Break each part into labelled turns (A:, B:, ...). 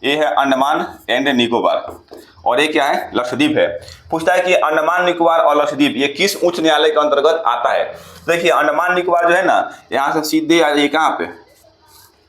A: ये है अंडमान एंड निकोबार और ये क्या है, लक्षद्वीप है। पूछता है कि अंडमान निकोबार और लक्षद्वीप ये किस उच्च न्यायालय के अंतर्गत आता है। देखिए अंडमान निकोबार जो है ना, यहाँ से सीधे आ जाइए कहाँ पे,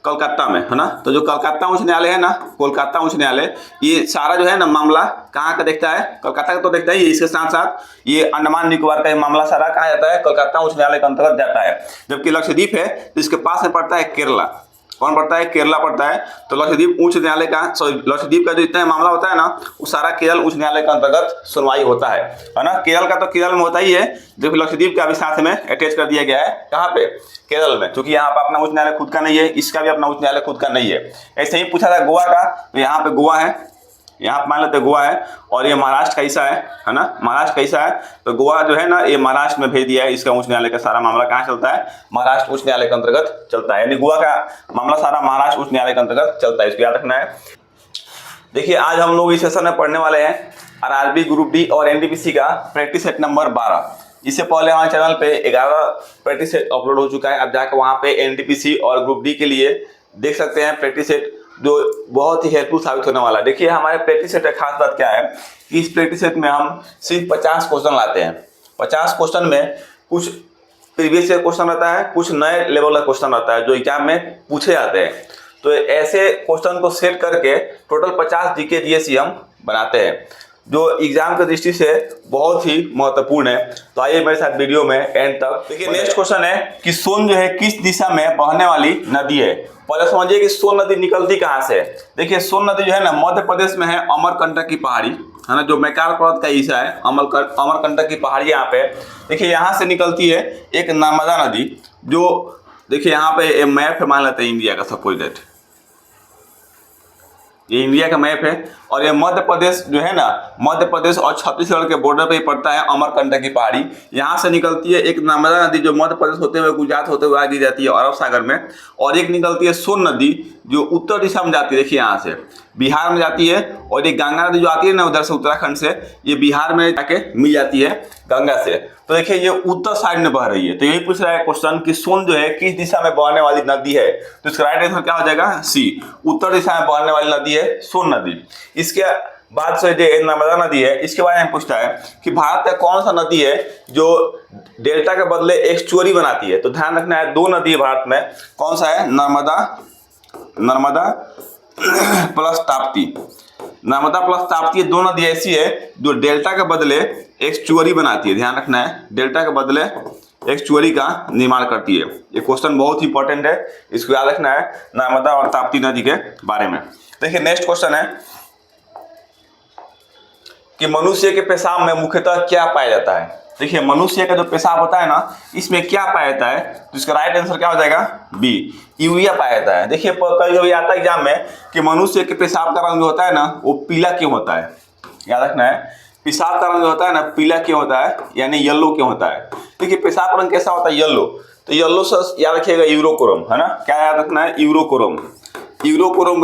A: कोलकाता में, है ना। तो जो कोलकाता उच्च न्यायालय है ना, कोलकाता उच्च न्यायालय, ये सारा जो है ना मामला कहाँ का देखता है, कोलकाता का तो देखता है ही, इसके साथ साथ ये अंडमान निकोबार का मामला सारा कहाँ जाता है, कोलकाता उच्च न्यायालय के अंतर्गत जाता है। जबकि लक्षद्वीप है तो इसके पास में पड़ता है केरला। कौन पड़ता है, केरला पड़ता है। तो लक्षद्वीप उच्च न्यायालय का, सॉरी लक्षद्वीप का जो इतना मामला होता है ना, वो सारा केरल उच्च न्यायालय के अंतर्गत सुनवाई होता है ना। केरल का तो केरल में होता ही है, जबकि लक्षद्वीप का भी साथ में अटैच कर दिया गया है, कहाँ पे, केरल में, क्योंकि यहाँ पर अपना उच्च न्यायालय खुद का नहीं है, इसका भी अपना उच्च न्यायालय खुद का नहीं है। ऐसे ही पूछा था गोवा का, तो यहाँ पे गोवा है, यहाँ मान लेते गोवा है, और ये महाराष्ट्र का हिस्सा है ना, महाराष्ट्र का हिस्सा है। तो गोवा जो है ना, ये महाराष्ट्र में भेज दिया है। इसका उच्च न्यायालय का सारा मामला कहाँ चलता है, महाराष्ट्र उच्च न्यायालय के अंतर्गत चलता है। यानी गोवा का मामला सारा महाराष्ट्र उच्च न्यायालय के अंतर्गत चलता है, इसको याद रखना है। देखिए आज हम लोग इस सेशन में पढ़ने वाले हैं आरआरबी ग्रुप डी और एनटीपीसी का प्रैक्टिस सेट नंबर 12। इससे पहले हमारे चैनल पे 11 प्रैक्टिस सेट अपलोड हो चुका है। अब जाकर वहाँ पे एनटीपीसी और ग्रुप डी के लिए देख सकते हैं प्रैक्टिस सेट, जो बहुत ही हेल्पफुल साबित होने वाला है। देखिए हमारे प्रैक्टिस सेट का खास बात क्या है कि इस प्रैक्टिस सेट में हम सिर्फ 50 क्वेश्चन लाते हैं। 50 क्वेश्चन में कुछ प्रीवियस ईयर क्वेश्चन रहता है, कुछ नए लेवल का क्वेश्चन रहता है जो एग्जाम में पूछे जाते हैं। तो ऐसे क्वेश्चन को सेट करके टोटल 50 जीके जीएसई हम बनाते हैं, जो एग्जाम की दृष्टि से बहुत ही महत्वपूर्ण है। तो आइए मेरे साथ वीडियो में एंड तक। देखिए नेक्स्ट क्वेश्चन है कि सोन जो है किस दिशा में बहने वाली नदी है। पहले समझिए कि सोन नदी निकलती कहाँ से है। देखिए सोन नदी जो है ना, मध्य प्रदेश में है, अमरकंटक की पहाड़ी है ना, जो मैकाल पर्वत का हिस्सा है, अमरकंटक की पहाड़ी यहाँ पे। देखिए यहाँ से निकलती है एक नर्मदा नदी, जो देखिए यहाँ पे मैप है, मान लेते हैं इंडिया का, सपोज दैट ये इंडिया का मैप है, और ये मध्य प्रदेश जो है ना, मध्य प्रदेश और छत्तीसगढ़ के बॉर्डर पे पड़ता है अमरकंटक की पहाड़ी। यहाँ से निकलती है एक नर्मदा नदी, जो मध्य प्रदेश होते हुए गुजरात होते हुए आगे जाती है अरब सागर में, और एक निकलती है सोन नदी जो उत्तर दिशा में जाती है। देखिए यहाँ से बिहार में जाती है, और ये गंगा नदी जो आती है ना उधर से उत्तराखंड से, ये बिहार में जाके मिल जाती है गंगा से। तो देखिए ये उत्तर साइड में बह रही है। तो यही पूछ रहा है क्वेश्चन कि सोन जो है किस दिशा में बहने वाली नदी है। तो इसका राइट आंसर क्या हो जाएगा, सी, उत्तर दिशा में बहने वाली नदी है सोन नदी। इसके बाद से जो नर्मदा नदी है, इसके बारे में पूछता है कि भारत का कौन सा नदी है जो डेल्टा के बदले एस्चुअरी बनाती है। तो ध्यान रखना है, दो नदी है भारत में, कौन सा है, नर्मदा प्लस ताप्ती। नर्मदा प्लस ताप्ती दो नदी ऐसी है जो डेल्टा के बदले एस्चुअरी बनाती है। ध्यान रखना है, डेल्टा के बदले एस्चुअरी का निर्माण करती है। ये क्वेश्चन बहुत ही इंपॉर्टेंट है, इसको याद रखना है नर्मदा और ताप्ती नदी के बारे में। देखिए नेक्स्ट क्वेश्चन है कि मनुष्य के पेशाब में मुख्यतः क्या पाया जाता है। देखिए मनुष्य का जो पेशाब होता है ना, इसमें क्या पाया जाता है। तो इसका राइट आंसर क्या हो जाएगा, बी, यूरिया पाया जाता है। देखिए कभी कभी आता है एग्जाम में कि मनुष्य के पेशाब का रंग जो होता है ना, वो पीला क्यों होता है। याद रखना है, पेशाब का रंग जो होता है ना, पीला क्यों होता है, यानी येलो क्यों होता है। देखिए पेशाब का रंग कैसा होता है, येलो। तो येलो से याद रखिएगा यूरोक्रोम, है ना, क्या याद रखना है, यूरोक्रोम। यूरोक्रोम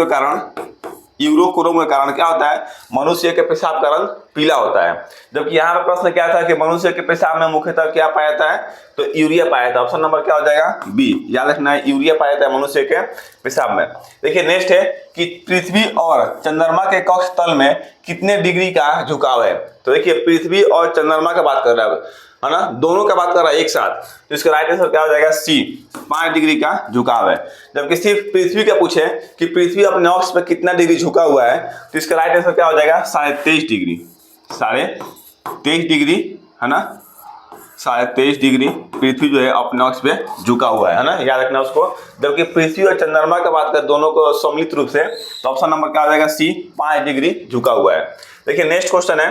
A: के कारण क्या होता है, मनुष्य के पेशाब का रंग पीला होता है। जबकि यहाँ पर प्रश्न क्या था कि मनुष्य के पेशाब में मुख्यतः क्या पाया जाता है, तो यूरिया पाया जाता है। ऑप्शन नंबर क्या हो जाएगा, बी, याद रखना है, यूरिया पाया जाता है मनुष्य के पेशाब में। देखिए नेक्स्ट है कि पृथ्वी और चंद्रमा के कक्ष तल में कितने डिग्री का झुकाव है। तो देखिए पृथ्वी और चंद्रमा का बात कर रहा है ना, दोनों का बात कर रहा है एक साथ। तो इसका राइट आंसर क्या हो जाएगा, सी, 5 डिग्री का झुकाव है। जबकि सिर्फ पृथ्वी का पूछे कि पृथ्वी अपने अक्ष पर कितना डिग्री झुका हुआ है, तो इसका राइट आंसर क्या हो जाएगा, 23.5 डिग्री। 23.5 डिग्री, है ना, 23.5 डिग्री पृथ्वी जो है अपने अक्ष पे झुका हुआ है ना, याद रखना उसको। जबकि पृथ्वी और चंद्रमा का बात कर दोनों को सम्मिलित रूप से, तो ऑप्शन नंबर क्या हो जाएगा, सी, 5 डिग्री झुका हुआ है। देखिए नेक्स्ट क्वेश्चन है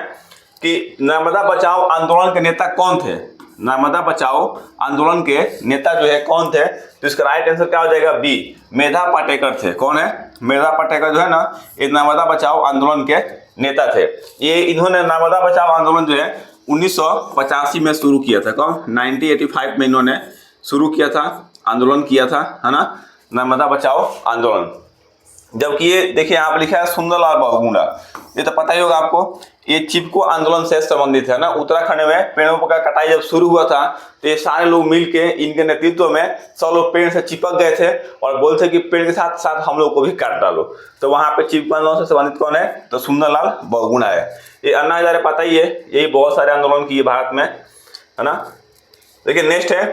A: कि नर्मदा बचाओ आंदोलन के नेता कौन थे। नर्मदा बचाओ आंदोलन के नेता जो है कौन थे। तो इसका राइट आंसर क्या हो जाएगा, बी, मेधा पाटेकर थे। कौन है, मेधा पाटेकर जो है ना, ये नर्मदा बचाओ आंदोलन के नेता थे। ये इन्होंने नर्मदा बचाओ आंदोलन जो है 1985 में शुरू किया था। कौन, 1985 में इन्होंने शुरू किया था, आंदोलन किया था, है ना, नर्मदा बचाओ आंदोलन। जबकि ये देखिए यहाँ पर लिखा है सुंदरलाल बहुगुणा, ये तो पता ही होगा आपको, ये चिपको आंदोलन से संबंधित है ना। उत्तराखंड में पेड़ों का कटाई जब शुरू हुआ था तो ये सारे लोग मिलके इनके नेतृत्व में सब लोग पेड़ से चिपक गए थे और बोलते थे कि पेड़ के साथ साथ हम लोग को भी काट डालो। तो वहां पे चिपको आंदोलन से संबंधित कौन है, तो सुंदरलाल बहुगुणा है। ये अन्ना हजारे पता ही है, यही बहुत सारे आंदोलन किए भारत में, है ना। देखिए नेक्स्ट है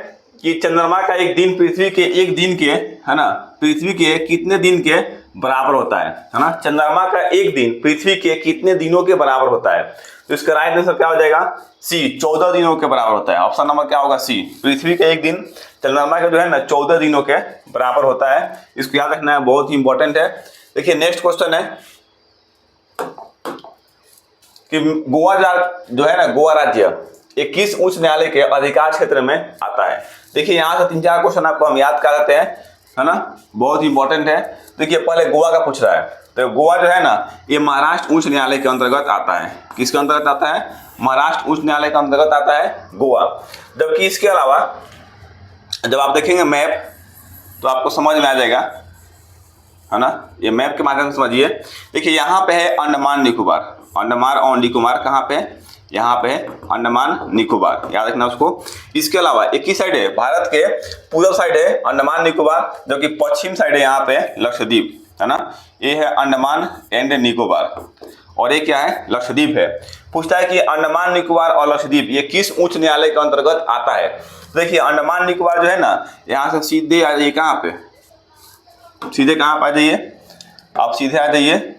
A: कि चंद्रमा का एक दिन पृथ्वी के एक दिन के, है ना, पृथ्वी के कितने दिन के बराबर होता है ना। चंद्रमा का एक दिन पृथ्वी के कितने दिनों के बराबर होता है, तो इसका राइट आंसर क्या हो जाएगा, सी, 14 दिनों के बराबर होता है। ऑप्शन नंबर क्या होगा, सी। पृथ्वी का एक दिन चंद्रमा का जो है ना 14 दिनों के बराबर होता है। इसको याद रखना है, बहुत ही इंपॉर्टेंट है। देखिए नेक्स्ट क्वेश्चन है कि गोवा जो है ना, गोवा राज्य ये किस उच्च न्यायालय के अधिकार क्षेत्र में आता है। देखिए यहाँ से 3-4 क्वेश्चन आपको हम याद कर लेते हैं, है ना, बहुत ही इंपॉर्टेंट है। देखिए पहले गोवा का पूछ रहा है, तो गोवा जो है ना ये महाराष्ट्र उच्च न्यायालय के अंतर्गत आता है। किसके अंतर्गत आता है, महाराष्ट्र उच्च न्यायालय के अंतर्गत आता है गोवा। जबकि इसके अलावा जब आप देखेंगे मैप तो आपको समझ में आ जाएगा, है ना, ये मैप के माध्यम से समझिए। देखिए यहाँ पे है अंडमान निकोबार, अंडमान और निकोबार कहाँ पे, यहाँ पे है अंडमान निकोबार, याद रखना उसको। इसके अलावा एक ही साइड है, भारत के पूर्व साइड है अंडमान निकोबार, जबकि पश्चिम साइड है यहाँ पे लक्षद्वीप, है ना। ये है अंडमान एंड निकोबार और ये क्या है, लक्षद्वीप है। पूछता है कि अंडमान निकोबार और लक्षद्वीप ये किस उच्च न्यायालय के अंतर्गत आता है। देखिए अंडमान निकोबार जो है ना, यहाँ से सीधे आ जाइए, कहाँ पे, सीधे कहाँ पे आ जाइए, आप सीधे आ जाइए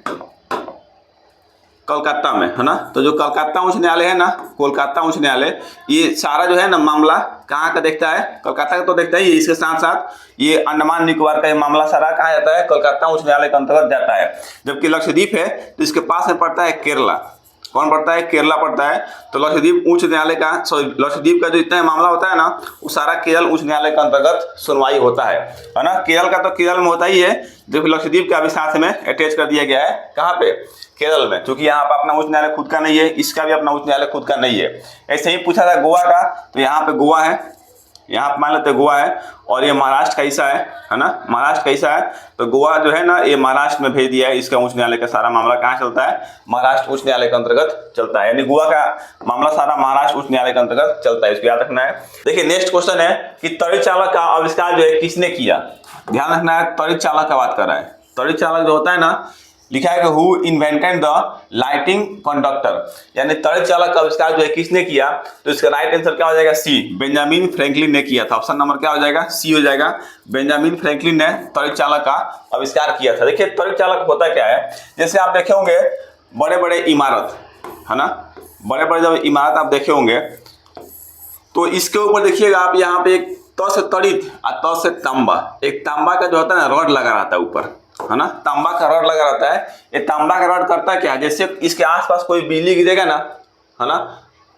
A: कोलकाता में, है ना। तो जो कोलकाता उच्च न्यायालय है ना, कोलकाता उच्च न्यायालय, ये सारा जो है ना मामला कहाँ का देखता है, कोलकाता का तो देखता ही है। इसके साथ साथ ये अंडमान निकोबार का ये मामला सारा कहाँ जाता है, कोलकाता उच्च न्यायालय के अंतर्गत जाता है। जबकि लक्षद्वीप है तो इसके पास में पड़ता है केरला। कौन पड़ता है, केरला पड़ता है। तो लक्षद्वीप उच्च न्यायालय का, सॉरी, लक्षद्वीप का जो इतना मामला होता है ना वो सारा केरल उच्च न्यायालय के अंतर्गत सुनवाई होता है ना। केरल का तो केरल में होता ही है, जबकि लक्षद्वीप का भी साथ में अटैच कर दिया गया है, कहाँ पे, केरल में, क्योंकि यहाँ पर अपना उच्च न्यायालय खुद का नहीं है, इसका भी अपना उच्च न्यायालय खुद का नहीं है। ऐसे ही पूछा था गोवा का, तो यहाँ पे गोवा है, यहाँ पे मान लेते हैं गोवा है, और ये महाराष्ट्र का हिस्सा है ना, महाराष्ट्र का हिस्सा है। तो गोवा जो है ना ये महाराष्ट्र में भेज दिया है, इसका उच्च न्यायालय का सारा मामला कहाँ चलता है, महाराष्ट्र उच्च न्यायालय के अंतर्गत चलता है। यानी गोवा का मामला सारा महाराष्ट्र उच्च न्यायालय के अंतर्गत चलता है, इसको याद रखना है। देखिए नेक्स्ट क्वेश्चन है कि तड़ित चालक का आविष्कार जो है किसने किया। ध्यान रखना है, तड़ित चालक का बात कर रहा है। तड़ित चालक जो होता है ना, लिखा है कि who invented the lighting conductor, यानी तड़ित चालक का आविष्कार जो है किसने किया, तो इसका राइट आंसर क्या हो जाएगा, सी, बेंजामिन फ्रैंकलिन ने किया था। ऑप्शन नंबर क्या हो जाएगा, सी हो जाएगा। बेंजामिन फ्रैंकलिन ने तड़ित चालक का आविष्कार किया था। देखिए तड़ित चालक होता क्या है, जैसे आप देखे होंगे बड़े बड़े इमारत, है ना, बड़े बड़े जब इमारत आप देखे होंगे तो इसके ऊपर देखिएगा आप, यहाँ पे एक त से तड़ित और त से तांबा, एक तांबा का जो होता है ना रॉड लगा रहता है ऊपर, है ना, तांबा का रॉड लगा रहता है। ये तांबा का रॉड करता है क्या, जैसे इसके आसपास कोई बिजली गिरेगा ना, है ना,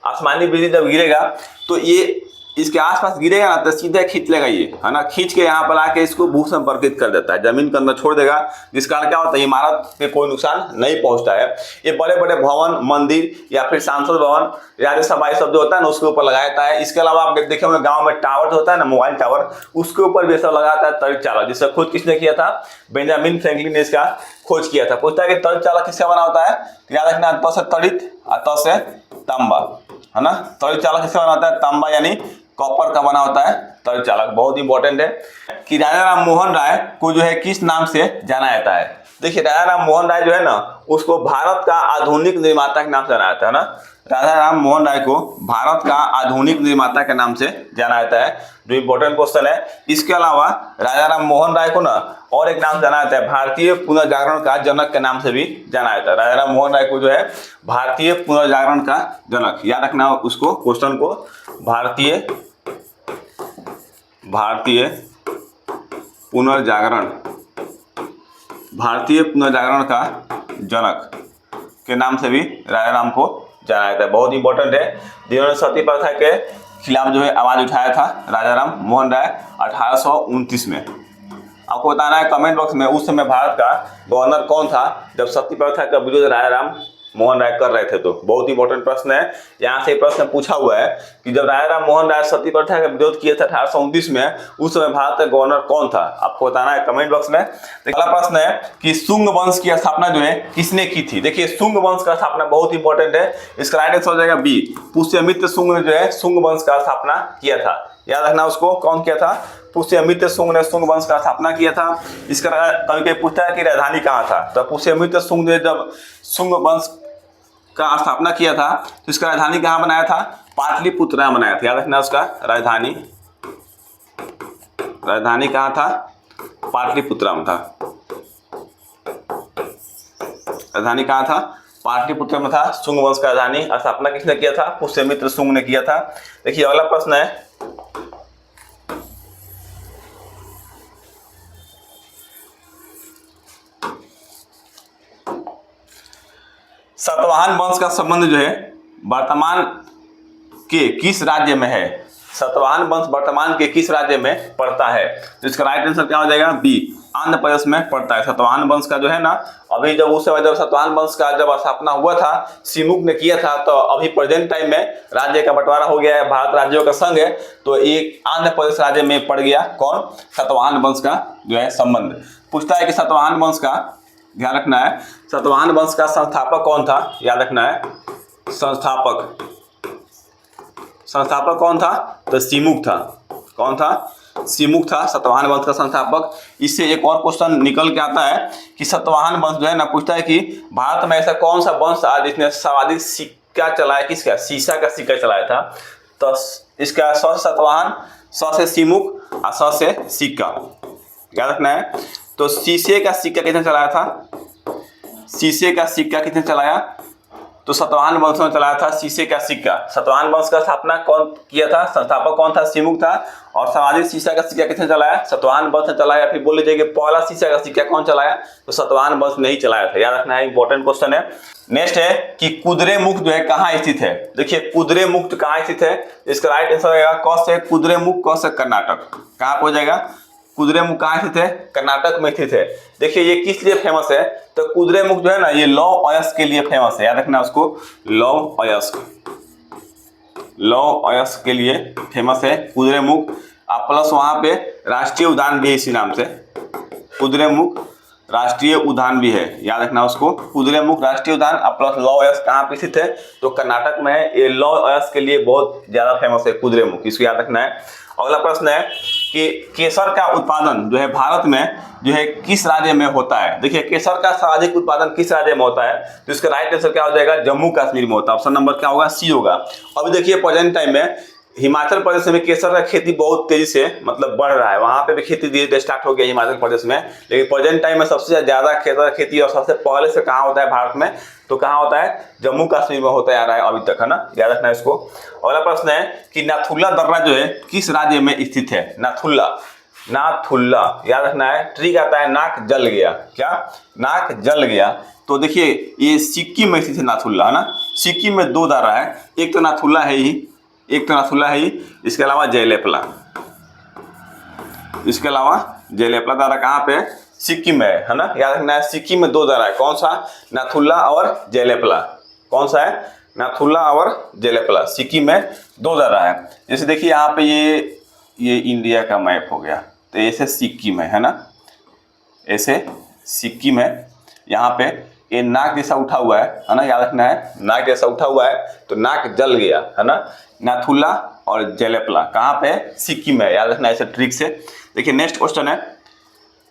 A: आसमानी बिजली जब गिरेगा तो ये इसके आसपास गिरेगा ना तो सीधे खींच लेगा ये, है ना, खींच के यहाँ पर आके इसको भू संपर्कित कर देता है, जमीन के अंदर छोड़ देगा, जिस कारण क्या होता है इमारत पे कोई नुकसान नहीं पहुंचता है। ये बड़े बड़े भवन, मंदिर या फिर सांसद भवन, राज्यसभा सब जो होता है ना उसके ऊपर लगाता है। इसके अलावा आप देखे होंगे गाँव में टावर जो होता है ना, मोबाइल टावर, उसके ऊपर भी सब लगाता है तड़ित चालक, जिसका खोज किसने किया था, बेंजामिन फ्रैंकलिन ने इसका खोज किया था। पूछता है कि तड़ित चालक किसका बना होता है, याद रखना, त से तड़ित और त से तांबा, है ना। तड़ित चालक किसका बना होता है, तांबा यानी कॉपर का बना होता है तड़ित चालक। बहुत इंपॉर्टेंट है कि राजा राम मोहन राय को जो है किस नाम से जाना जाता है। देखिए राजा राम मोहन राय जो है ना उसको भारत का आधुनिक निर्माता के नाम से जाना जाता है ना, राजा राम मोहन राय को भारत का आधुनिक निर्माता के नाम से जाना जाता है, जो इंपॉर्टेंट क्वेश्चन है। इसके अलावा राजा राम मोहन राय को ना और एक नाम जाना जाता है, भारतीय पुनर्जागरण का जनक के नाम से भी जाना जाता है। राजा राम मोहन राय को जो है भारतीय पुनर्जागरण का जनक, याद रखना उसको, क्वेश्चन को, भारतीय पुनर्जागरण का जनक के नाम से भी राजा राम को जाना जाता है। बहुत इंपॉर्टेंट है, जिन्होंने सती प्रथा के खिलाफ जो है आवाज उठाया था राजा राम मोहन राय 1829 में। आपको बताना है कमेंट बॉक्स में उस समय भारत का गवर्नर कौन था जब सती प्रथा का विरोध राजा राम मोहन राय कर रहे थे। तो बहुत इंपॉर्टेंट प्रश्न है, यहाँ से प्रश्न पूछा हुआ है कि जब राजा मोहन राय सती प्रथा का विरोध किए थे 1829 में, उस समय भारत का गवर्नर कौन था? आपको बताना है कमेंट बॉक्स में। अगला प्रश्न है कि शुंग वंश की स्थापना जो है किसने की थी? देखिए शुंग वंश का स्थापना बहुत इंपॉर्टेंट है, इसका राइट आंसर हो जाएगा बी, पुष्यमित्र शुंग ने जो है शुंग वंश का स्थापना किया था। याद रखना उसको, कौन किया था? पुष्यमित्र शुंग ने शुंग वंश का स्थापना किया था। इसका कभी पूछता है कि राजधानी कहाँ था, तो पुष्यमित्र शुंग ने जब शुंग वंश का स्थापना किया था तो इसका राजधानी कहाँ बनाया था? पाटलिपुत्र बनाया था। याद रखना उसका राजधानी कहाँ था? पाटलिपुत्र में था। राजधानी कहाँ था? पाटलिपुत्र में था। शुंग वंश का राजधानी स्थापना किसने किया था? पुष्यमित्र शुंग ने किया था। देखिए अगला प्रश्न है, सातवाहन वंश का संबंध जो है वर्तमान के किस राज्य में है? सातवाहन वंश वर्तमान के किस राज्य में पड़ता है? तो इसका राइट आंसर क्या हो जाएगा? बी, आंध्र प्रदेश में पड़ता है। सातवाहन वंश का जो है ना, अभी जब उस समय जब सातवाहन वंश का जब स्थापना हुआ था, सिमुक ने किया था, तो अभी प्रेजेंट टाइम में राज्य का बंटवारा हो गया है, भारत राज्यों का संघ है, तो एक आंध्र प्रदेश राज्य में पड़ गया कौन? सातवाहन वंश का जो है संबंध। पूछता है कि सातवाहन वंश का, ध्यान रखना है, सातवाहन वंश का संस्थापक कौन था? याद रखना है, संस्थापक कौन था? तो सिमुक था। कौन था? सिमुक था सातवाहन वंश का संस्थापक। इससे एक और क्वेश्चन निकल के आता है कि सातवाहन वंश जो है ना, पूछता है कि भारत में ऐसा कौन सा वंश था जिसने सर्वाधिक सिक्का चलाया? किसका? शीशा का सिक्का चलाया था। तो इसका स से सातवाहन, स से सिमुक और स से सिक्का, याद रखना है। तो शीशे का सिक्का किसने चलाया था? शीशे का सिक्का किसने चलाया? तो सातवाहन वंश ने चलाया था शीशे का सिक्का। सातवाहन वंश का स्थापना कौन किया था? संस्थापक कौन था? सिमुक था। और सर्वाधिक शीशा का सिक्का किसने चलाया? सातवाहन वंश ने चलाया। फिर बोल लीजिए कि पहला शीशा का सिक्का कौन चलाया? तो सातवाहन वंश ने ही चलाया था। याद रखना है, इंपॉर्टेंट क्वेश्चन है। नेक्स्ट है कि कुद्रेमुख जो है कहाँ स्थित है? देखिए कुद्रेमुख कहाँ स्थित है? इसका राइट आंसर रहेगा क से कुद्रेमुख, क से कर्नाटक। कहाँ हो जाएगा? कुद्रेमुख कहाँ स्थित है? कर्नाटक में स्थित है। देखिए ये किस लिए फेमस है? तो कुद्रेमुख जो है ना, ये लौह अयस्क के लिए फेमस है। याद रखना उसको, लौह अयस्क के लिए फेमस है कुद्रेमुख। आप प्लस वहां पे राष्ट्रीय उद्यान भी है इसी नाम से, कुद्रेमुख राष्ट्रीय उद्यान भी है। याद रखना उसको, कुद्रेमुख राष्ट्रीय उद्यान और प्लस लौह अयस्क कहाँ पे स्थित है? तो कर्नाटक में है। ये लौह अयस्क के लिए बहुत ज्यादा फेमस है कुद्रेमुख, इसको याद रखना है। अगला प्रश्न है कि केसर का उत्पादन जो है भारत में जो है किस राज्य में होता है? देखिए केसर का सर्वाधिक उत्पादन किस राज्य में होता है? तो इसका राइट आंसर क्या हो जाएगा? जम्मू कश्मीर में होता है। ऑप्शन नंबर क्या होगा? सी होगा। अभी देखिए प्रेजेंट टाइम में हिमाचल प्रदेश में केसर का खेती बहुत तेजी से मतलब बढ़ रहा है, वहां पे भी खेती धीरे धीरे स्टार्ट हो गया हिमाचल प्रदेश में। लेकिन प्रेजेंट टाइम में सबसे ज्यादा केसर खेती और सबसे पहले से कहाँ होता है भारत में? तो कहाँ होता है? जम्मू कश्मीर में होता आ रहा है अभी तक, है ना, याद रखना है इसको। अगला प्रश्न है कि नाथुला दर्रा जो है किस राज्य में स्थित है? नाथुला, याद रखना है। ट्रिक आता है नाक जल गया। क्या? नाक जल गया। तो देखिए ये सिक्किम में स्थित है नाथुला, है ना। सिक्किम में दो दर्रा है, एक तो नाथुला है ही, इसके अलावा जयलेपला। दर्रा कहाँ पे? सिक्किम में है ना, याद रखना है। सिक्किम में दो दर्रा है, कौन सा? नाथुला और जयलेपला। कौन सा है? नाथुला और जयलेपला। सिक्किम में दो दर्रा है। जैसे देखिए यहाँ पे ये इंडिया का मैप हो गया, तो ऐसे सिक्किम है ना, ऐसे सिक्किम है। यहाँ पे ये नाक जैसा उठा हुआ है ना, याद रखना है, नाक जैसा उठा हुआ है, तो नाक जल गया, है ना। नाथुला और जयलेपला कहाँ पे? सिक्किम है, याद रखना ऐसे ट्रिक से। देखिए नेक्स्ट क्वेश्चन है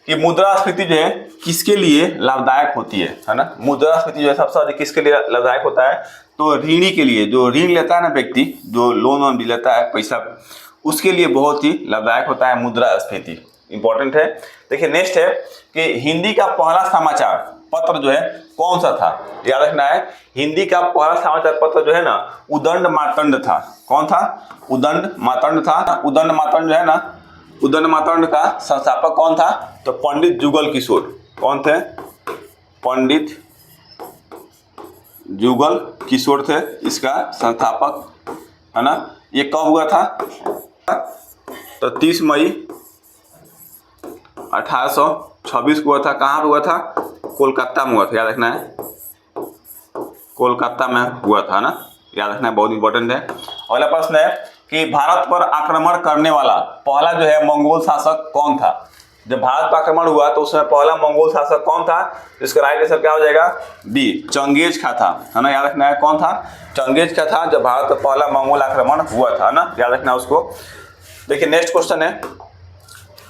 A: कि मुद्रास्फीति जो है किसके लिए लाभदायक होती है ना। मुद्रास्फीति जो है सबसे अधिक किसके लिए लाभदायक होता है? तो ऋणी के लिए, जो ऋण लेता है ना व्यक्ति, जो लोन भी लेता है पैसा, उसके लिए बहुत ही लाभदायक होता है मुद्रास्फीति। इंपॉर्टेंट है। देखिए नेक्स्ट है कि हिंदी का पहला समाचार पत्र जो है कौन सा था? याद रखना है, हिंदी का पहला समाचार पत्र जो है ना उदंड मार्तंड था। कौन था? उदंड मार्तंड था। उदंड मार्तंड जो है ना, उदंड मार्तंड का संस्थापक कौन था? तो पंडित जुगल किशोर। कौन थे? पंडित जुगल किशोर थे इसका संस्थापक, है ना। ये कब हुआ था? तो 30 मई 1826 को हुआ था। कहाँ पे हुआ था? कोलकाता में हुआ था, याद रखना है। कोलकाता में हुआ था ना, याद रखना बहुत इंपॉर्टेंट है। अगला प्रश्न है कि भारत पर आक्रमण करने वाला पहला जो है मंगोल शासक कौन था। जब भारत पर आक्रमण हुआ तो उसमें पहला मंगोल शासक कौन था, इसका राइट आंसर क्या हो जाएगा, बी, चंगेज खा था, है ना। याद रखना है कौन था, चंगेज का था जब भारत पर पहला मंगोल आक्रमण हुआ था ना, याद रखना उसको। देखिए नेक्स्ट क्वेश्चन है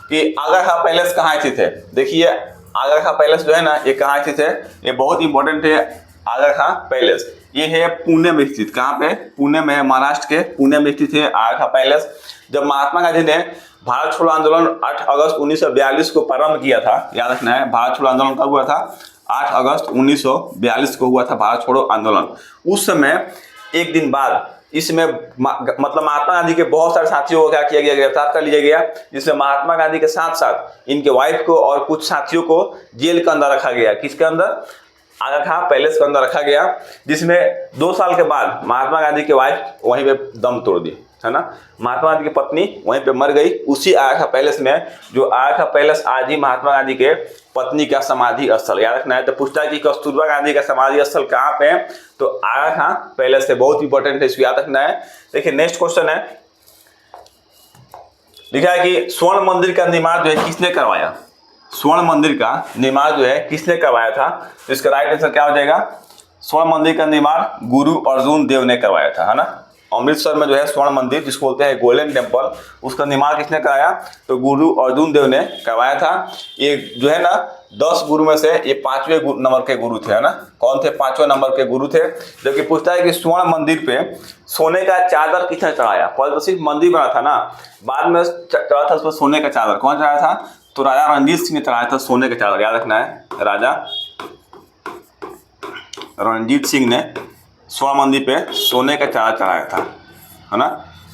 A: कि आगरा का पैलेस कहाँ स्थित है। देखिए आगरा का पैलेस जो है ना ये कहाँ स्थित है, ये बहुत इंपॉर्टेंट है। आगरा का पैलेस ये है पुणे में स्थित, कहाँ पे, पुणे में, महाराष्ट्र के पुणे में स्थित है आगरा का पैलेस। जब महात्मा गांधी ने भारत छोड़ो आंदोलन 8 अगस्त 1942 को प्रारंभ किया था, याद रखना है भारत छोड़ो आंदोलन कब हुआ था, 8 अगस्त 1942 को हुआ था भारत छोड़ो आंदोलन। उस समय एक दिन बाद इसमें मतलब महात्मा गांधी के बहुत सारे साथियों को क्या किया गया, गिरफ्तार कर लिया गया, जिसमें महात्मा गांधी के साथ साथ इनके वाइफ को और कुछ साथियों को जेल के अंदर रखा गया। किसके अंदर, आगरा का पैलेस के अंदर रखा गया, जिसमें 2 साल के बाद महात्मा गांधी की वाइफ वहीं पे दम तोड़ दी, है ना। महात्मा गांधी की पत्नी वहीं पे मर गई उसी आगरा का पैलेस में, जो आगरा का पैलेस आज ही महात्मा गांधी के पत्नी का समाधि स्थल। याद रखना है। तो पूछता है कि कस्तूरबा गांधी का समाधि स्थल कहाँ पे है, तो आगरा का पैलेस है, बहुत इंपॉर्टेंट है, इसको याद रखना है। देखिए नेक्स्ट क्वेश्चन है, लिखा है कि स्वर्ण मंदिर का निर्माण जो है किसने करवाया। स्वर्ण मंदिर का निर्माण जो है किसने करवाया था, तो इसका राइट आंसर क्या हो जाएगा, स्वर्ण मंदिर का निर्माण गुरु अर्जुन देव ने करवाया था, है ना। अमृतसर में जो है स्वर्ण मंदिर जिसको बोलते हैं गोल्डन टेम्पल, उसका निर्माण किसने कराया, तो गुरु अर्जुन देव ने करवाया था। ये जो है ना 10 गुरु में से ये 5वें नंबर के गुरु थे, है ना। कौन थे, 5वें नंबर के गुरु थे। जबकि पूछता है कि स्वर्ण मंदिर पे सोने का चादर किसने चढ़ाया। पहले तो सिर्फ मंदिर बना था ना, बाद में चढ़ा था उस पर सोने का चादर, कौन चढ़ाया था, तो राजा रणजीत सिंह ने चढ़ाया था सोने का चादर। याद रखना है, राजा रणजीत सिंह ने स्वर्ण मंदिर पे सोने का चादर चढ़ाया था, है ना,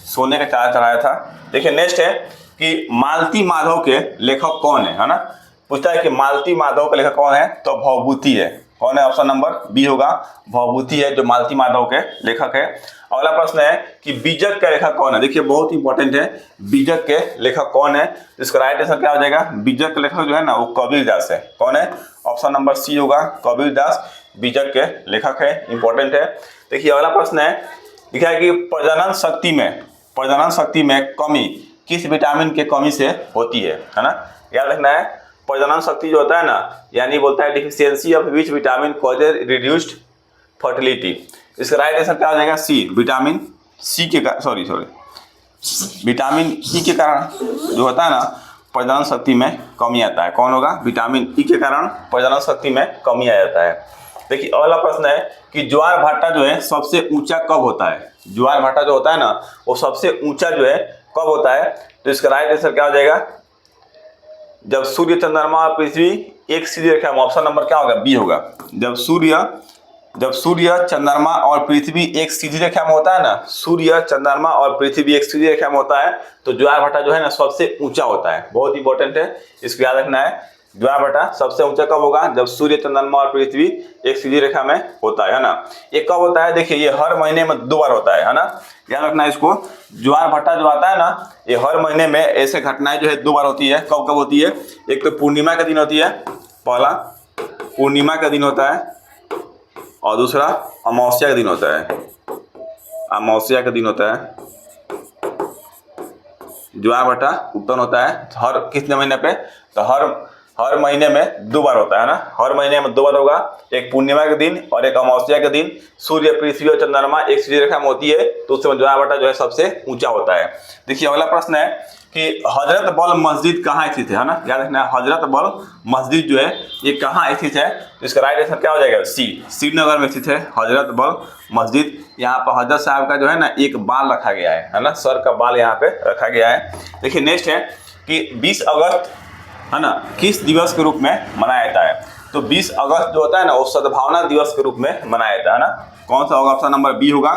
A: सोने का चादर चढ़ाया था। देखिए नेक्स्ट है कि मालती माधव के लेखक कौन है ना। पूछता है कि मालती माधव के लेखक कौन है, तो भवभूति है। कौन है, ऑप्शन नंबर बी होगा, भवभूति है जो मालती माधव के लेखक है। अगला प्रश्न है कि बीजक के लेखक कौन है। देखिए बहुत इंपॉर्टेंट है, बीजक के लेखक कौन है, इसका राइट आंसर क्या हो जाएगा, बीजक के लेखक जो है ना वो कबीर दास है। कौन है, ऑप्शन नंबर सी होगा, कबीर दास बीजक के लेखक है, इंपॉर्टेंट है। देखिए अगला प्रश्न है, लिखा है कि प्रजनन शक्ति में कमी किस विटामिन के कमी से होती है ना। याद रखना है, प्रजनन शक्ति जो होता है ना, यानी बोलता है deficiency of which vitamin causes reduced fertility. इसका राइट आंसर क्या हो जाएगा, सी, विटामिन सी के विटामिन ई के कारण जो होता है ना प्रजनन शक्ति में कमी आता है। कौन होगा, विटामिन ई के कारण प्रजनन शक्ति में कमी आ जाता है। देखिए अगला प्रश्न है कि ज्वार भाटा जो है सबसे ऊंचा कब होता है। ज्वार भाटा जो होता है ना वो सबसे ऊंचा जो है कब होता है, तो इसका राइट आंसर क्या हो जाएगा, जब सूर्य चंद्रमा और पृथ्वी एक सीधी रेखा में। ऑप्शन नंबर क्या होगा, बी होगा। जब सूर्य चंद्रमा और पृथ्वी एक सीधी रेखा में होता है ना, सूर्य चंद्रमा और पृथ्वी एक सीधी रेखा में होता है, तो ज्वार भाटा जो है ना सबसे ऊंचा होता है। बहुत इंपॉर्टेंट है, इसको याद रखना है। ज्वार भाटा सबसे ऊंचा कब होगा, जब सूर्य चंद्रमा और पृथ्वी एक सीधी रेखा में होता है ना। ये कब होता है, देखिए ये हर महीने में 2 बार होता है ना, याद रखना है इसको। ज्वार भाटा जो आता है ना ये हर महीने में ऐसे घटनाएं जो है 2 बार होती है। कब कब होती है, एक तो पूर्णिमा का दिन होती है, पहला पूर्णिमा का दिन होता है, और दूसरा अमावस्या का दिन होता है। अमावस्या का दिन होता है ज्वार भाटा उत्पन्न होता है हर कितने महीने पे, तो हर महीने में 2 बार होता है ना। हर महीने में 2 बार होगा, एक पूर्णिमा के दिन और एक अमावस्या के दिन। सूर्य पृथ्वी और चंद्रमा एक सीधी रेखा में होती है, तो उसमें ज्वार भाटा जो है सबसे ऊंचा होता है। देखिए अगला प्रश्न है कि हजरत बल मस्जिद कहाँ स्थित है ना। याद रखना है, हजरत बल मस्जिद जो है ये कहाँ स्थित है, तो इसका राइट आंसर क्या हो जाएगा, सी, श्रीनगर में स्थित है हजरत बल मस्जिद। यहाँ पर हजरत साहब का जो है ना एक बाल रखा गया है ना, सर का बाल यहाँ पे रखा गया है। देखिए नेक्स्ट है कि 20 अगस्त है ना किस दिवस के रूप में मनाया जाता है, तो 20 अगस्त जो होता है ना वो सद्भावना दिवस के रूप में मनाया जाता है ना। कौन सा होगा, ऑप्शन नंबर बी होगा,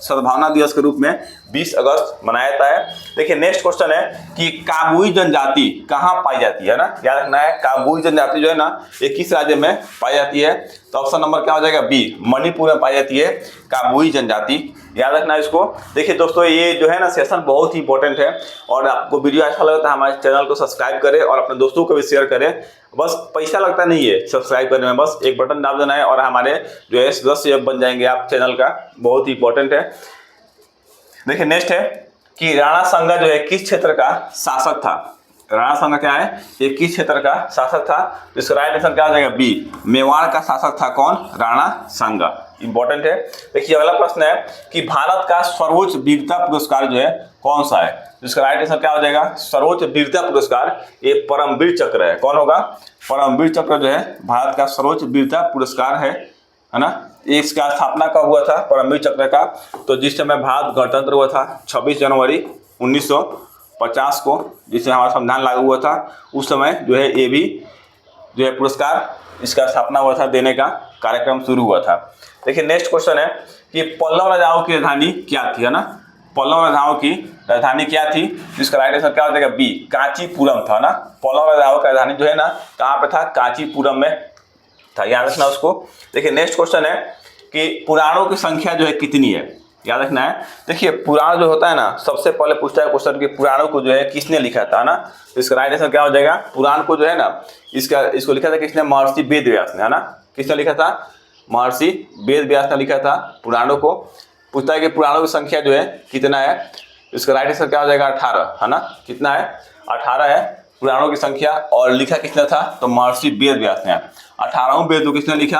A: सद्भावना दिवस के रूप में 20 अगस्त मनाया जाता है। देखिए नेक्स्ट क्वेश्चन है कि काबुई जनजाति कहाँ पाई जाती है ना, याद रखना है काबुई जनजाति जो है ना ये किस राज्य में पाई जाती है, तो ऑप्शन नंबर क्या हो जाएगा बी, मणिपुर में पाई जाती है काबुई जनजाति, याद रखना है इसको। देखिए दोस्तों ये जो है ना सेशन बहुत ही इंपॉर्टेंट है और आपको वीडियो अच्छा लगता है हमारे चैनल को सब्सक्राइब करें और अपने दोस्तों को भी शेयर करें। बस पैसा लगता नहीं है सब्सक्राइब करने में, बस एक बटन दाब देना है और हमारे जो है सदस्य बन जाएंगे आप चैनल का, बहुत ही इंपॉर्टेंट है। देखिए नेक्स्ट है कि राणा सांगा जो है किस क्षेत्र का शासक था, राणा सांगा क्या है, ये किस क्षेत्र का शासक था, तो इसका राइट आंसर क्या हो जाएगा बी, मेवाड़ का शासक था कौन, राणा सांगा, इंपॉर्टेंट है। देखिए अगला प्रश्न है कि भारत का सर्वोच्च वीरता पुरस्कार जो है कौन सा है, तो इसका राइट आंसर क्या हो जाएगा, सर्वोच्च वीरता पुरस्कार ये परमवीर चक्र है, कौन होगा, परमवीर चक्र जो है भारत का सर्वोच्च वीरता पुरस्कार है ना। इसका स्थापना कब हुआ था परमवीर चक्र का, तो जिस समय भारत गणतंत्र हुआ था 26 जनवरी 1950 को, जिससे हमारा संविधान लागू हुआ था, उस समय जो है ये भी जो है पुरस्कार इसका स्थापना हुआ था, देने का कार्यक्रम शुरू हुआ था। देखिए नेक्स्ट क्वेश्चन है कि पल्लव राजाओं की राजधानी क्या थी, है ना, पल्लव राजाओं की राजधानी क्या थी, जिसका राइट आंसर क्या हो जाएगा बी, कांचीपुरम था ना, पल्लव राजाओं का राजधानी जो है ना कहाँ पे था, कांचीपुरम में था, याद रखना उसको। देखिए नेक्स्ट क्वेश्चन है कि पुराणों की संख्या जो है कितनी है, याद रखना है। देखिए पुराण जो होता है ना सबसे पहले पूछता है क्वेश्चन कि पुराणों को जो है किसने लिखा था ना, तो इसका राइट आंसर क्या हो जाएगा, पुराण को जो है ना इसको लिखा था किसने, महर्षि वेद व्यास ने, है ना, किसने लिखा था, महर्षि वेद व्यास ने लिखा था पुराणों को। पूछता है कि पुराणों की संख्या जो है कितना है, इसका राइट आंसर क्या हो जाएगा 18, है ना, कितना है 18 है पुराणों की संख्या, और लिखा किसने था, तो महर्षि वेद व्यास ने। 18वां वेद को किसने लिखा,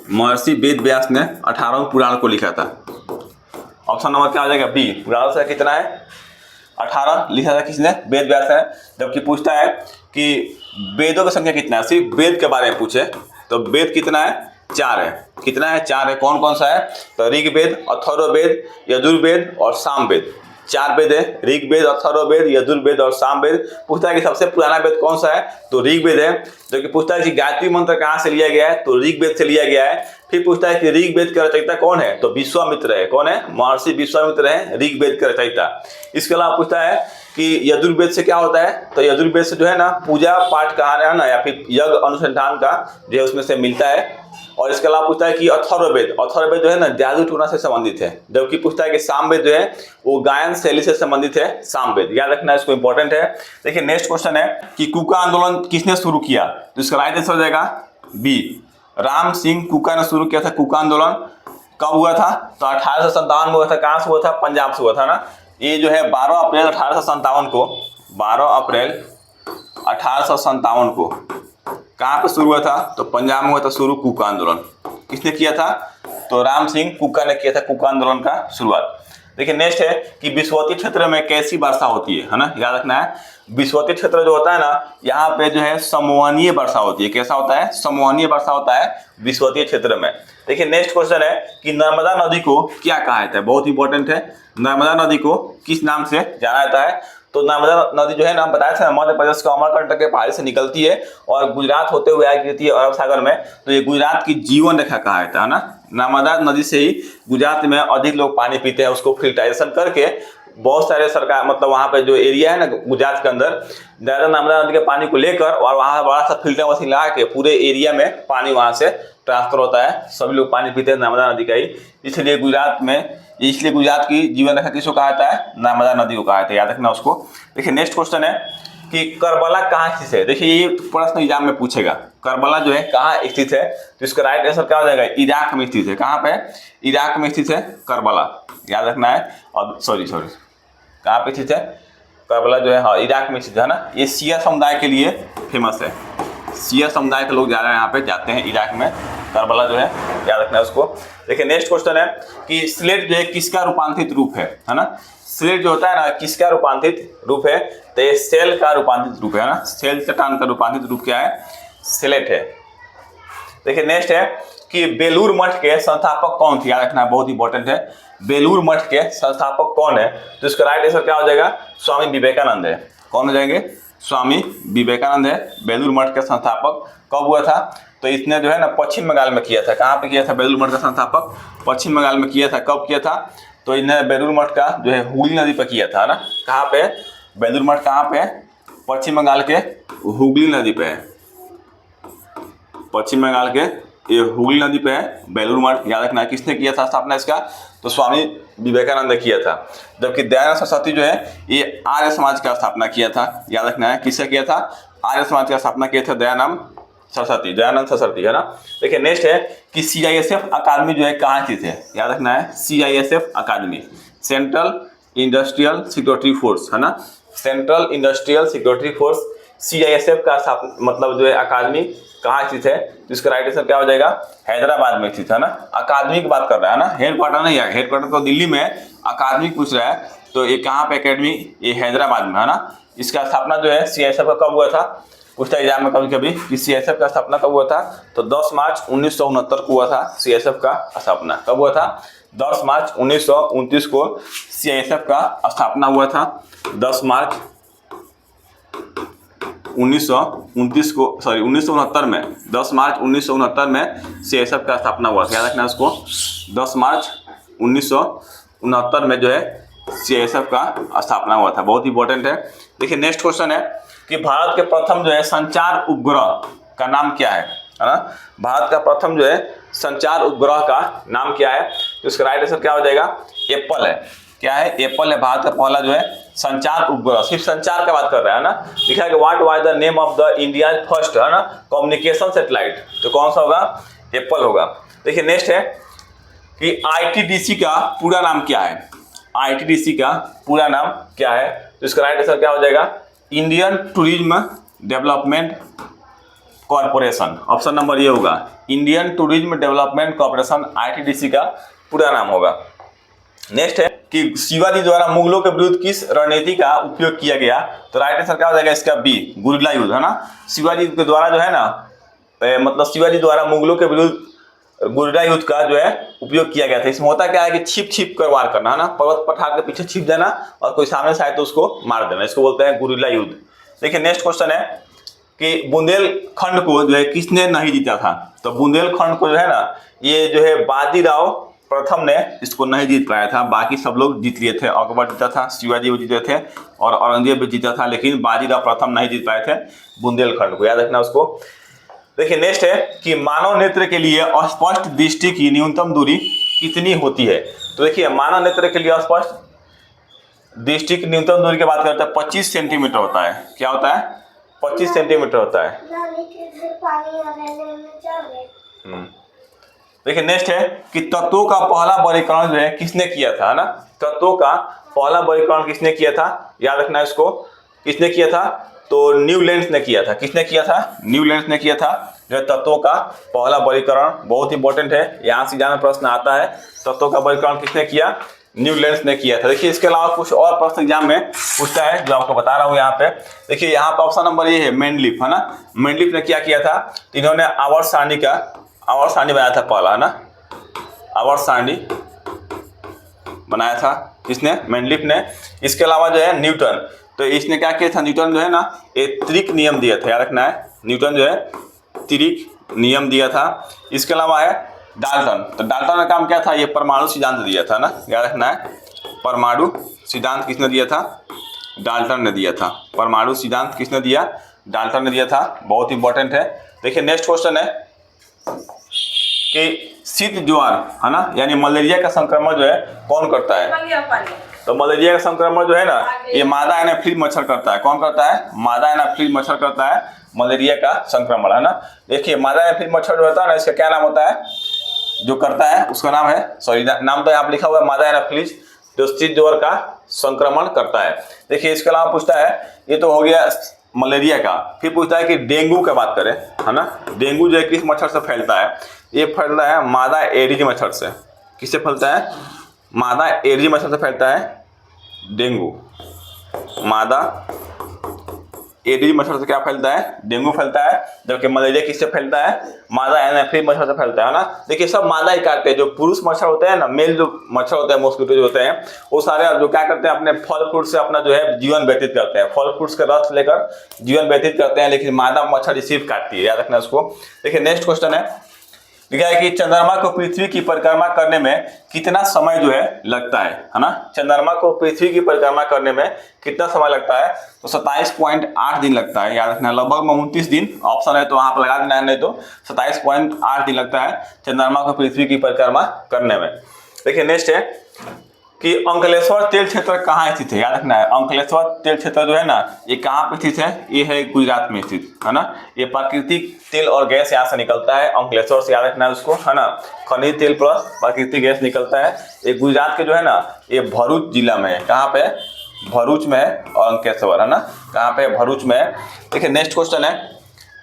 A: महर्षि वेद व्यास ने 18वां पुराण को लिखा था। ऑप्शन नंबर क्या हो जाएगा बी, पुराणों से कितना है 18 लिखा था किसने, वेद व्यास है। जबकि पूछता है कि वेदों की संख्या कितना है, सिर्फ वेद के बारे में पूछे तो वेद कितना है 4 है, कितना है 4 है, कौन कौन सा है, तो ऋग्वेद, अथर्ववेद, यजुर्वेद और सामवेद, 4 वेद है, ऋग्वेद, अथर्ववेद, यजुर्वेद और सामवेद। पूछता है कि सबसे पुराना वेद कौन सा है, तो ऋग्वेद है। जो कि पूछता है कि गायत्री मंत्र कहाँ से लिया गया है, तो ऋग्वेद से लिया गया है। फिर पूछता है कि ऋग्वेद का रचयिता कौन है, तो विश्वामित्र है, कौन है, महर्षि विश्वामित्र है ऋग्वेद का रचयिता। इसके अलावा पूछता है कि यजुर्वेद से क्या होता है, तो यजुर्वेद से जो है ना पूजा पाठ का है ना, या फिर यज्ञ अनुसंधान का जो है उसमें से मिलता है। और इसके अलावा पूछता है कि अथर्ववेद, अथर्ववेद जो है ना जादू टोना से संबंधित है। जबकि पूछता है कि सामवेद जो है वो गायन शैली से संबंधित है, सामवेद, याद रखना इसको इंपॉर्टेंट है। देखिए नेक्स्ट क्वेश्चन है कि कुका आंदोलन किसने शुरू किया, तो इसका राइट आंसर हो जाएगा बी, राम सिंह कुका ने शुरू किया था कुका आंदोलन। कब हुआ था, तो 1857 में हुआ था, कहाँ से हुआ था, पंजाब से हुआ था ना। ये जो है 12 अप्रैल 1857 को, 12 अप्रैल 1857 को कहाँ पे शुरू हुआ था, तो पंजाब में हुआ था शुरू कुका आंदोलन। किसने किया था, तो राम सिंह कुका ने किया था कुका आंदोलन का शुरुआत। देखिए नेक्स्ट है कि विषुवतीय क्षेत्र में कैसी वर्षा होती है ना, याद रखना है विषुवतीय क्षेत्र जो होता है ना यहाँ पे जो है समवनीय वर्षा होती है। कैसा होता है, समवनीय वर्षा होता है विषुवतीय क्षेत्र में। देखिए नेक्स्ट क्वेश्चन है कि नर्मदा नदी को क्या कहा जाता है, बहुत इंपॉर्टेंट है, नर्मदा नदी को किस नाम से जाना जाता है, तो नर्मदा नदी जो है ना बताया था मध्य प्रदेश के अमरकंटक के पहाड़ी से निकलती है और गुजरात होते हुए आगे गिरती है अरब सागर में, तो ये गुजरात की जीवन रेखा कहा जाता है ना। नर्मदा नदी से ही गुजरात में अधिक लोग पानी पीते हैं, उसको फिल्ट्रेशन करके बहुत सारे सरकार मतलब वहाँ पे जो एरिया है ना गुजरात के अंदर, ज़्यादा नर्मदा नदी के पानी को लेकर और वहाँ बड़ा सा फिल्टर मशीन लगा के पूरे एरिया में पानी वहाँ से ट्रांसफर होता है, सभी लोग पानी पीते हैं नर्मदा नदी का ही। इसलिए गुजरात की जीवन रेखा किसको कहा जाता है, नर्मदा नदी को कहा जाता है, याद रखना उसको। देखिए नेक्स्ट क्वेश्चन है कि करबला कहाँ स्थित है। देखिए ये प्रश्न एग्जाम में पूछेगा, करबला जो है कहाँ स्थित है, तो इसका राइट आंसर क्या हो जाएगा, इराक में स्थित है। कहाँ पे, इराक में स्थित है करबला, याद रखना है। और सॉरी कहाँ पे स्थित है करबला जो है, हाँ इराक में स्थित है ना। ये शिया समुदाय के लिए फेमस है, शिया समुदाय के लोग ज़्यादा यहाँ पे जाते हैं इराक में, करबला जो है याद रखना है उसको। देखिए नेक्स्ट क्वेश्चन है कि स्लेट जो है किसका रूपांतरित रूप है ना। स्लेट जो होता है ना किसका रूपांतरित रूप है, तो ये सेल का रूपांतरित रूप है ना। सेल चट्टान का रूपांतरित रूप क्या है, स्लेट है। देखिए नेक्स्ट है कि बेलूर मठ के संस्थापक कौन थे, याद रखना बहुत इंपॉर्टेंट है। बेलूर मठ के संस्थापक कौन है, तो इसका राइट आंसर क्या हो जाएगा, स्वामी विवेकानंद है। कौन हो जाएंगे, स्वामी विवेकानंद है बेलूर मठ के संस्थापक। कब हुआ था, तो इसने जो है ना पश्चिम बंगाल में किया था। कहाँ पे किया था? बेलूर मठ का संस्थापक पश्चिम बंगाल में किया था। कब किया था? तो इन्हें बेलूर मठ का जो है हुगली नदी पर किया था ना। कहाँ पे? बेलूर मठ कहाँ पे? पश्चिम बंगाल के हुगली नदी पे है। पश्चिम बंगाल के ये हुगली नदी पे है बेलूर मठ। याद रखना किसने किया था स्थापना इसका? तो स्वामी विवेकानंद ने किया था। जबकि दयानंद सरस्वती जो है ये आर्य समाज का स्थापना किया था। याद रखना है किससे किया था? आर्य समाज का स्थापना किया था दयानंद सरस्वती है ना। देखिए नेक्स्ट है कि CISF अकादमी जो है कहाँ स्थित है? याद रखना है CISF अकादमी सेंट्रल इंडस्ट्रियल सिक्योरिटी फोर्स है ना। Central industrial security force CISF का मतलब जो है अकादमी कहाँ स्थित है? तो इसका राइट आंसर क्या हो जाएगा? हैदराबाद में स्थित है ना। अकादमी की बात कर रहा है ना, हेडक्वार्टर नहीं है। हेडक्वार्टर तो दिल्ली में है, अकादमी पूछ रहा है। तो ये कहाँ पे अकेडमी? ये हैदराबाद में है ना। इसका स्थापना जो है CISF का कब हुआ था? पूछता एग्जाम में कभी कभी कि CISF का स्थापना कब हुआ था? तो 10 मार्च 1969 को हुआ था CISF का स्थापना। कब हुआ था? 10 मार्च 1929 को CISF का स्थापना हुआ था। 10 मार्च 1929 को, सॉरी 1969 में, 10 मार्च 1969 में CISF का स्थापना हुआ। याद रखना उसको, 10 मार्च 1969 में जो है CISF का स्थापना हुआ था। बहुत इंपॉर्टेंट है। देखिए नेक्स्ट क्वेश्चन है कि भारत के प्रथम जो है संचार उपग्रह का नाम क्या है ना। भारत का प्रथम जो है संचार उपग्रह का नाम क्या है? तो इसका राइट आंसर क्या हो जाएगा? एप्पल है। क्या है? एप्पल है भारत का पहला जो है संचार उपग्रह। सिर्फ संचार का बात कर रहा है ना। लिखा है कि what was the name of the India first है ना कम्युनिकेशन सैटेलाइट। तो कौन सा होगा? एप्पल होगा। देखिए नेक्स्ट है कि ITDC का पूरा नाम क्या है? ITDC का पूरा नाम क्या है? तो इसका राइट आंसर क्या हो जाएगा? Indian tourism development corporation. Option number ये होगा, Indian tourism development corporation ITDC का पूरा नाम होगा। नेक्स्ट है कि शिवाजी द्वारा मुगलों के विरुद्ध किस रणनीति का उपयोग किया गया? तो राइट आंसर क्या हो जाएगा इसका? बी, गुरिल्ला युद्ध है ना। शिवाजी के द्वारा जो है ना मतलब शिवाजी द्वारा मुगलों के विरुद्ध गुरिल्ला युद्ध का जो है उपयोग किया गया था। इसमें होता क्या है कि छिप कर वार करना है ना, पर्वत पठार के पीछे छिप जाना और कोई सामने से आए तो उसको मार देना। इसको बोलते हैं गुरिल्ला युद्ध। देखिए नेक्स्ट क्वेश्चन है कि बुंदेलखंड को जो है किसने नहीं जीता था? तो बुंदेलखंड को जो है ना ये जो है बाजीराव प्रथम ने इसको नहीं जीत पाया था। बाकी सब लोग जीत लिए थे। अकबर जीता था, शिवाजी भी जीते थे और औरंगजेब भी जीता था, लेकिन बाजीराव प्रथम नहीं जीत पाए थे बुंदेलखंड को। याद रखना उसको। देखिए नेक्स्ट है कि मानव नेत्र के लिए अस्पष्ट दृष्टि की न्यूनतम दूरी कितनी होती है? तो देखिए मानव नेत्र के लिए अस्पष्ट दृष्टि की न्यूनतम दूरी की बात करते हैं 25 सेंटीमीटर होता है। क्या होता है? 25 सेंटीमीटर होता है। देखिए नेक्स्ट है कि तत्वों का पहला वर्गीकरण जो है किसने किया था ना। तत्वों का पहला वर्गीकरण किसने किया था? याद रखना है इसको। किसने किया था? तो न्यूलैंड्स ने किया था। किसने किया था? न्यूलैंड्स ने किया था जो तत्वों का पहला वर्गीकरण। बहुत इंपॉर्टेंट है, यहाँ से जाना प्रश्न आता है। तत्वों का वर्गीकरण किसने किया? न्यूलैंड्स ने किया था। देखिए इसके अलावा कुछ और प्रश्न एग्जाम में पूछता है जो आपको बता रहा हूँ यहाँ पे। देखिए यहाँ पे ऑप्शन नंबर ये है मेंडलीफ है ना। मेंडलीफ ने क्या किया था? इन्होंने आवर्त सारणी बनाया था पहला है ना। आवर्त सारणी बनाया था किसने? मेंडलीफ ने। इसके अलावा जो है न्यूटन, तो इसने क्या किया था? न्यूटन जो है ना एक त्रिक नियम दिया था। याद रखना है न्यूटन जो है त्रिक नियम दिया था। इसके अलावा है डाल्टन, तो डाल्टन का काम क्या था? ये परमाणु सिद्धांत दिया था ना। याद रखना है परमाणु सिद्धांत किसने दिया था? डाल्टन ने दिया था। परमाणु सिद्धांत किसने दिया? डाल्टन ने दिया था। बहुत इंपॉर्टेंट है। देखिए नेक्स्ट क्वेश्चन है कि शीत ज्वार है ना यानी मलेरिया का संक्रमण जो है कौन करता है? तो मलेरिया का संक्रमण जो है ना ये मादा एनाफिलिस मच्छर करता है। कौन करता है? मादा एनाफिलिस मच्छर करता है मलेरिया का संक्रमण है ना। देखिए मादा एनाफिलिस मच्छर जो होता है ना इसका क्या नाम होता है? जो करता है उसका नाम है, सॉरी नाम तो यहाँ पे लिखा हुआ है मादा एनाफिलिस, जो शीत ज्वर का संक्रमण करता है। देखिए इसके अलावा पूछता है, ये तो हो गया मलेरिया का। फिर पूछता है कि डेंगू का बात करें है ना। डेंगू जो है किस मच्छर से फैलता है? ये फैलता है मादा एडिज मच्छर से। किससे फैलता है? मादा एडिज मच्छर से फैलता है डेंगू। मादा एडीज मच्छर से क्या फैलता है, डेंगू फैलता है। जबकि मलेरिया किससे फैलता है, मादा एनाफिलिस मच्छर से फैलता है ना। देखिए सब मादा ही काटते हैं, जो पुरुष मच्छर होते हैं ना, मेल जो मच्छर होते हैं, मॉस्किटो जो होते हैं, वो सारे जो क्या करते हैं, अपने फल फ्रूट से अपना जो है जीवन व्यतीत करते हैं, फल फ्रूट्स के रस लेकर जीवन व्यतीत करते हैं, लेकिन मादा मच्छर रिसीव काटती है, याद रखना उसको। देखिए नेक्स्ट क्वेश्चन है, लिखा है कि चंद्रमा को पृथ्वी की परिक्रमा करने में कितना समय जो है लगता है ना। चंद्रमा को पृथ्वी की परिक्रमा करने में कितना समय लगता है, तो 27.8 दिन लगता है, याद रखना। लगभग 29 दिन ऑप्शन है तो वहां पर लगा देना है, नहीं तो 27.8 दिन लगता है चंद्रमा को पृथ्वी की परिक्रमा करने में। देखिए नेक्स्ट है कि अंकलेश्वर तेल क्षेत्र कहाँ स्थित है, याद रखना है। अंकलेश्वर तेल क्षेत्र जो है ना, ये कहाँ पे स्थित है, ये है गुजरात में स्थित है ना। ये प्राकृतिक तेल और गैस यहाँ से निकलता है अंकलेश्वर से, याद रखना है उसको, है ना। खनिज तेल प्लस प्राकृतिक गैस निकलता है। ये गुजरात के जो है ना, ये भरूच जिला में है। कहाँ पे, भरूच में है, और अंकलेश्वर है ना कहाँ पे, भरूच में है। देखिए नेक्स्ट क्वेश्चन है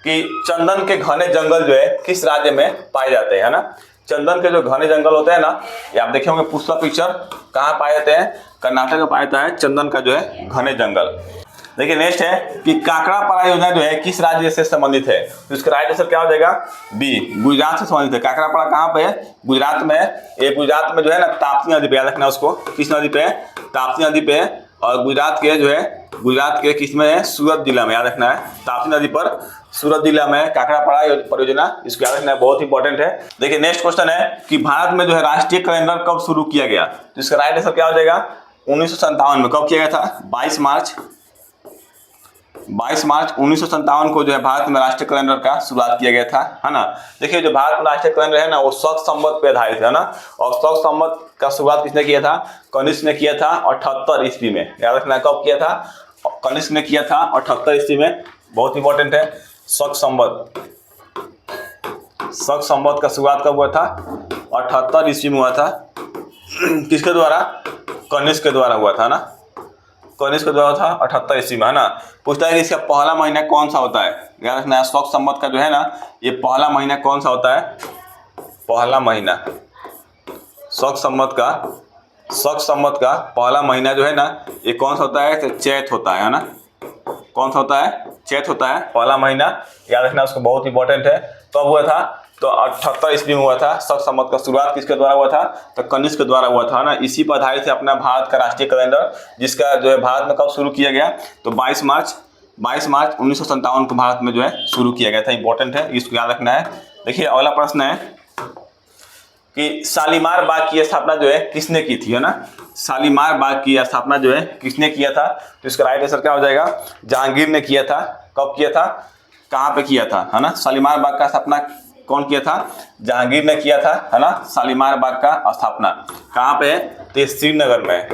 A: कि चंदन के घने जंगल जो है किस राज्य में पाए जाते हैं, है ना। चंदन के जो घने जंगल होते हैं ना, ये आप देखे होंगे पुष्पा पिक्चर, कहाँ पाए जाते हैं, कर्नाटक में पाया जाता है चंदन का जो है घने जंगल। देखिए नेक्स्ट है कि काकरापाड़ा योजना जो है किस राज्य से संबंधित है, तो इसका राइट आंसर क्या हो जाएगा, बी, गुजरात से संबंधित है। काकरापाड़ा कहाँ पे है, गुजरात में है। ये गुजरात में जो है ना ताप्ती नदी पे, याद रखना उसको, किस नदी पे है, ताप्ती नदी पे है। और गुजरात के जो है, गुजरात के किस में है, सूरत जिला में, याद रखना है, ताप्ती नदी पर सूरत जिला में काकरापाड़ा परियोजना, इसको याद रखना है, बहुत इंपॉर्टेंट है। देखिए नेक्स्ट क्वेश्चन है कि भारत में जो है राष्ट्रीय कैलेंडर कब शुरू किया गया, तो इसका राइट आंसर क्या हो जाएगा, 1957 में। कब किया गया था, 22 मार्च 1957 को जो है भारत में राष्ट्रीय कैलेंडर का शुरुआत किया गया था, है ना। देखिए जो भारत में राष्ट्रीय कैलेंडर है ना, वो शक संवत पे आधारित है ना। और शक संवत का शुरुआत किसने किया था, कनिष्क ने किया था 78 ईस्वी में, याद रखना। कब किया था, कनिष्क ने किया था 78 ईस्वी में, बहुत इंपॉर्टेंट है। शक संवत का शुरुआत कब हुआ था, 78 ईस्वी में हुआ था। किसके द्वारा, कनिष्क के द्वारा हुआ था ना, कनिष्क के द्वारा था 78 ईस्वी में, है ना। पूछता है कि इसका पहला महीना कौन सा होता है, याद रखना है। शक संवत का जो है ना, ये पहला महीना कौन सा होता है, पहला महीना शक संवत का पहला महीना जो है ना, ये कौन सा होता है, तो चैत होता है ना। कौन सा होता है, चैत होता है पहला महीना, याद रखना उसको, बहुत इंपॉर्टेंट है। कब हुआ था, तो 78 ईस्वी में हुआ था। शक संवत का शुरुआत किसके द्वारा हुआ था, तो कनिष्क के द्वारा हुआ था ना। इसी पर आधारित है अपना भारत का राष्ट्रीय कैलेंडर, जिसका जो है भारत में कब शुरू किया गया, तो 22 मार्च 1957 को भारत में जो है शुरू किया गया था। इंपॉर्टेंट है, इसको याद रखना है। देखिए अगला प्रश्न है कि शालीमार बाग की स्थापना जो है किसने की थी, है ना। शालीमार बाग की स्थापना जो है किसने किया था, तो इसका राइट आंसर क्या हो जाएगा, जहांगीर ने किया था। कब किया था, कहाँ पे किया था, है ना। शालीमार बाग का स्थापना कौन किया था, जहांगीर ने किया था, है ना। शालीमार बाग का स्थापना कहाँ पे है, तो श्रीनगर में।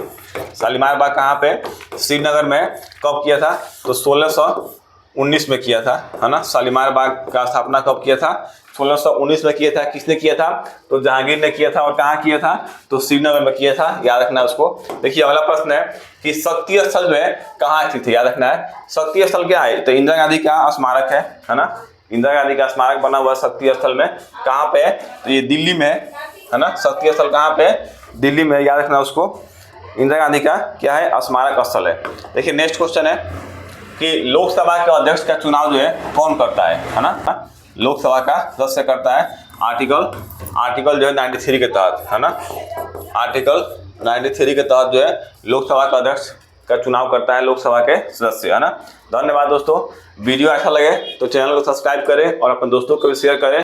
A: शालीमार बाग कहाँ पे, श्रीनगर में। कब किया था, तो 1619 में किया था, है ना। शालीमार बाग का स्थापना कब किया था, 1619 में किया था। किसने किया था, तो जहांगीर ने किया था। और कहाँ किया था, तो श्रीनगर में किया था, याद रखना है उसको। देखिए अगला प्रश्न है कि शक्ति स्थल जो है कहाँ स्थित है, याद रखना है। शक्ति स्थल क्या है, तो इंदिरा गांधी का स्मारक है ना। इंदिरा गांधी का स्मारक बना हुआ शक्ति स्थल में, कहाँ पे है, तो ये दिल्ली में है ना। शक्ति स्थल कहाँ पे है, दिल्ली में, याद रखना उसको। इंदिरा गांधी का क्या है, स्मारक स्थल है। देखिए नेक्स्ट क्वेश्चन है कि लोकसभा के अध्यक्ष का चुनाव जो है कौन करता है ना। लोकसभा का सदस्य करता है आर्टिकल जो है 93 के तहत, है ना। आर्टिकल 93 के तहत जो है लोकसभा का अध्यक्ष का चुनाव करता है लोकसभा के सदस्य, है ना। धन्यवाद दोस्तों। वीडियो अच्छा लगे तो चैनल को सब्सक्राइब करें और अपने दोस्तों को भी शेयर करें।